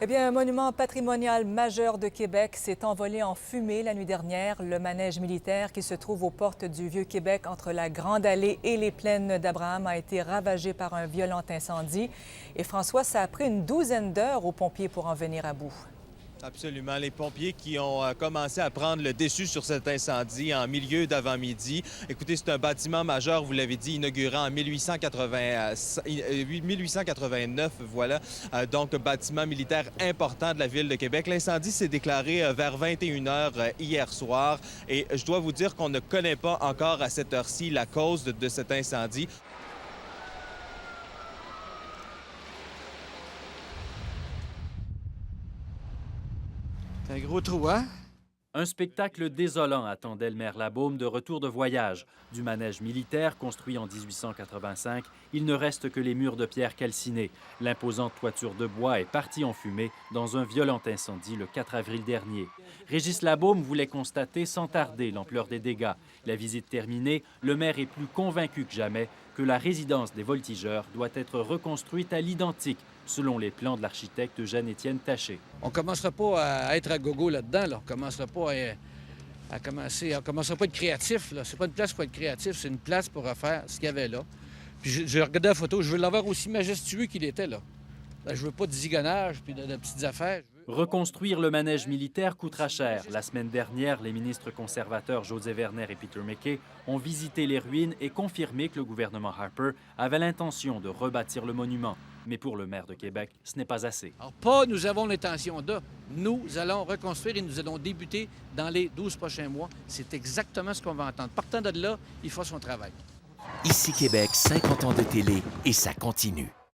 Eh bien, un monument patrimonial majeur de Québec s'est envolé en fumée la nuit dernière. Le manège militaire qui se trouve aux portes du Vieux-Québec entre la Grande Allée et les Plaines d'Abraham a été ravagé par un violent incendie. Et François, ça a pris une douzaine d'heures aux pompiers pour en venir à bout. Absolument. Les pompiers qui ont commencé à prendre le dessus sur cet incendie en milieu d'avant-midi. Écoutez, c'est un bâtiment majeur, vous l'avez dit, inauguré en 1889, voilà. Donc, bâtiment militaire important de la Ville de Québec. L'incendie s'est déclaré vers 21 heures hier soir. Et je dois vous dire qu'on ne connaît pas encore à cette heure-ci la cause de cet incendie. C'est un gros trou, hein? Un spectacle désolant attendait le maire Labaume de retour de voyage. Du manège militaire construit en 1885, il ne reste que les murs de pierre calcinés. L'imposante toiture de bois est partie en fumée dans un violent incendie le 4 avril dernier. Régis Labaume voulait constater sans tarder l'ampleur des dégâts. La visite terminée, le maire est plus convaincu que jamais que la résidence des voltigeurs doit être reconstruite à l'identique, selon les plans de l'architecte Jean-Étienne Taché. On ne commencera pas à être à gogo là-dedans. Là. On ne commencera pas à être créatif. C'est pas une place pour être créatif, c'est une place pour refaire ce qu'il y avait là. Puis je regardais la photo, je veux l'avoir aussi majestueux qu'il était là. Je veux pas de zigonnage puis de petites affaires. Reconstruire le manège militaire coûtera cher. La semaine dernière, les ministres conservateurs José Werner et Peter MacKay ont visité les ruines et confirmé que le gouvernement Harper avait l'intention de rebâtir le monument. Mais pour le maire de Québec, ce n'est pas assez. Alors, pas nous avons l'intention de. Nous allons reconstruire et nous allons débuter dans les 12 prochains mois. C'est exactement ce qu'on va entendre. Partant de là, il faut son travail. Ici Québec, 50 ans de télé et ça continue.